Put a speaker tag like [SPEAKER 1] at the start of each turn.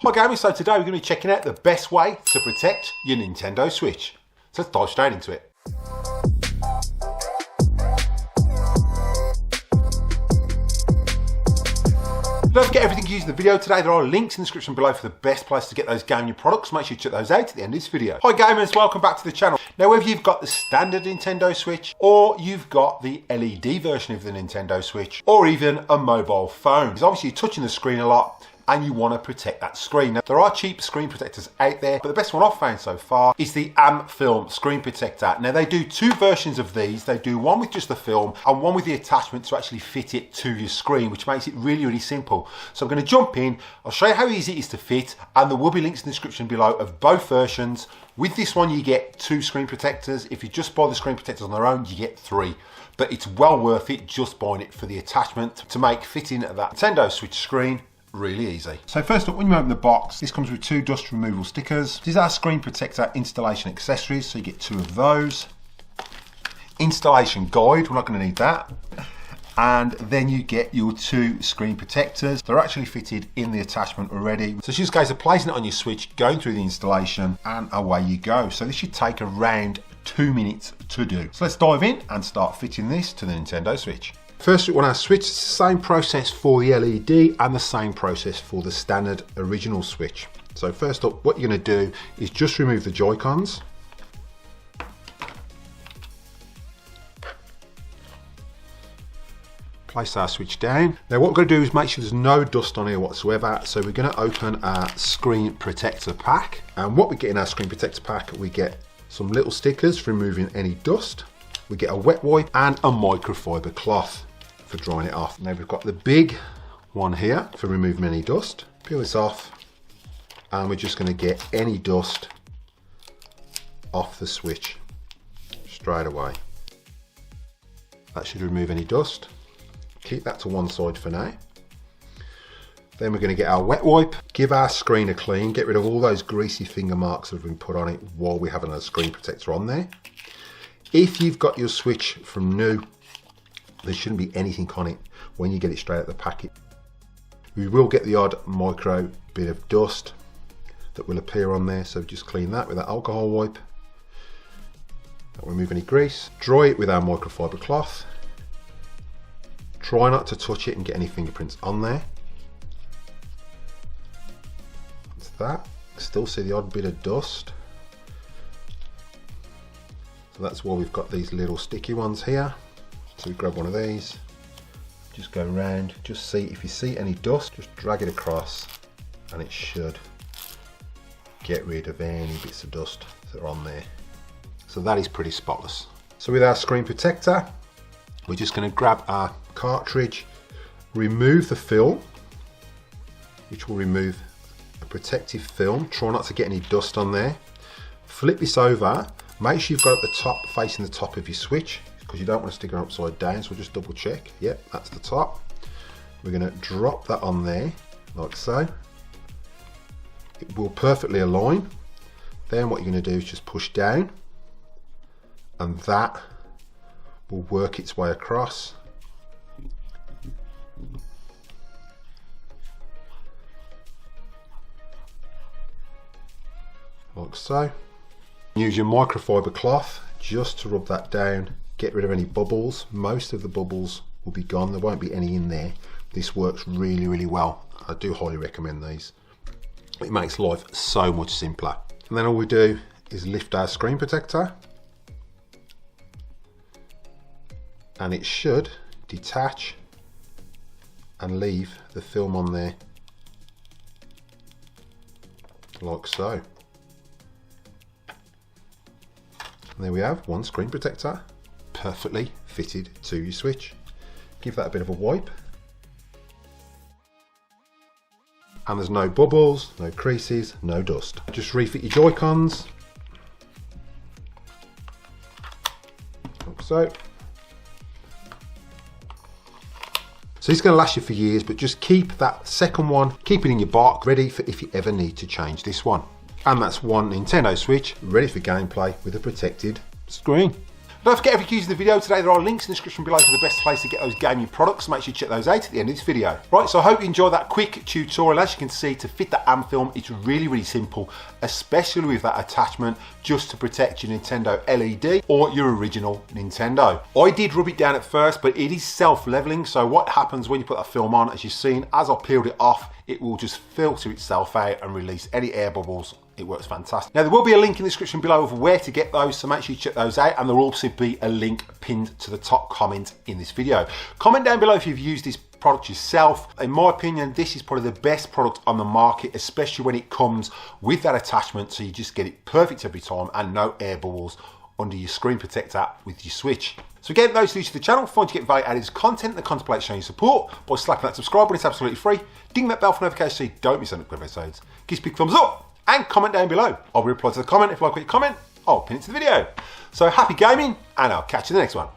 [SPEAKER 1] my gaming. So today we're going to be checking out the best way to protect your Nintendo Switch. So let's dive straight into it. Don't forget everything you use in the video today. There are links in the description below for the best place to get those gaming products. Make sure you check those out at the end of this video. Hi gamers, welcome back to the channel. Now whether you've got the standard Nintendo Switch or you've got the LED version of the Nintendo Switch or even a mobile phone, because obviously you're touching the screen a lot and you want to protect that screen. Now, there are cheap screen protectors out there, but the best one I've found so far is the Film screen protector. Now they do two versions of these. They do one with just the film and one with the attachment to actually fit it to your screen, which makes it really, really simple. So I'm going to jump in, I'll show you how easy it is to fit, and there will be links in the description below of both versions. With this one, you get 2 screen protectors. If you just buy the screen protectors on their own, you get 3. But it's well worth it just buying it for the attachment to make fitting that Nintendo Switch screen really easy. So first up, when you open the box, this comes with 2 dust removal stickers. This is our screen protector installation accessories, so you get 2 of those. Installation guide, we're not going to need that. And then you get your 2 screen protectors. They're actually fitted in the attachment already. So it's just a case of placing it on your Switch, going through the installation, and away you go. So this should take around 2 minutes to do. So let's dive in and start fitting this to the Nintendo Switch. First, on our Switch, it's the same process for the LED and the same process for the standard original Switch. So first up, what you're going to do is just remove the Joy-Cons. Place our Switch down. Now what we're going to do is make sure there's no dust on here whatsoever. So we're going to open our screen protector pack. And what we get in our screen protector pack, we get some little stickers for removing any dust. We get a wet wipe and a microfiber cloth for drying it off. Now we've got the big one here for removing any dust. Peel this off and we're just going to get any dust off the Switch straight away. That should remove any dust. Keep that to one side for now. Then we're going to get our wet wipe, give our screen a clean, get rid of all those greasy finger marks that have been put on it while we have a screen protector on there. If you've got your Switch from new, there shouldn't be anything on it when you get it straight out of the packet. We will get the odd micro bit of dust that will appear on there, so just clean that with that alcohol wipe. Don't remove any grease. Dry it with our microfiber cloth. Try not to touch it and get any fingerprints on there. That's that. Still see the odd bit of dust. So that's why we've got these little sticky ones here. So we grab one of these, just go around, just see if you see any dust, just drag it across and it should get rid of any bits of dust that are on there. So that is pretty spotless. So with our screen protector, we're just going to grab our cartridge, remove the film, which will remove a protective film. Try not to get any dust on there. Flip this over, make sure you've got it at the top, facing the top of your Switch, because you don't want to stick it upside down, so we'll just double check. Yep, that's the top. We're going to drop that on there, like so. It will perfectly align. Then what you're going to do is just push down, and that will work its way across. Like so. Use your microfiber cloth just to rub that down, get rid of any bubbles. Most of the bubbles will be gone, there won't be any in there. This works really, really well. I do highly recommend these. It makes life so much simpler. And then all we do is lift our screen protector and it should detach and leave the film on there like so. And there we have one screen protector perfectly fitted to your Switch. Give that a bit of a wipe. And there's no bubbles, no creases, no dust. Just refit your Joy-Cons. Like so. So it's going to last you for years, but just keep that second one, keep it in your box, ready for if you ever need to change this one. And that's one Nintendo Switch ready for gameplay with a protected screen. Don't forget, if you're using the video today, there are links in the description below for the best place to get those gaming products. Make sure you check those out at the end of this video. Right, so I hope you enjoyed that quick tutorial. As you can see, to fit the AMP film, it's really simple, especially with that attachment just to protect your Nintendo LED or your original Nintendo. I did rub it down at first, but it is self-leveling, so what happens when you put that film on, as you've seen, as I peeled it off, it will just filter itself out and release any air bubbles. It works fantastic. Now, there will be a link in the description below of where to get those, so make sure you check those out, and there will also be a link pinned to the top comment in this video. Comment down below if you've used this product yourself. In my opinion, this is probably the best product on the market, especially when it comes with that attachment, so you just get it perfect every time and no air bubbles under your screen protector with your Switch. So again, those new to the channel, find you get value out of this content and contemplate showing your support by slapping that subscribe button. It's absolutely free. Ding that bell for notifications so you don't miss any upcoming episodes. Give us a big thumbs up and comment down below. I'll reply to the comment. If you like what you comment, I'll pin it to the video. So happy gaming, and I'll catch you in the next one.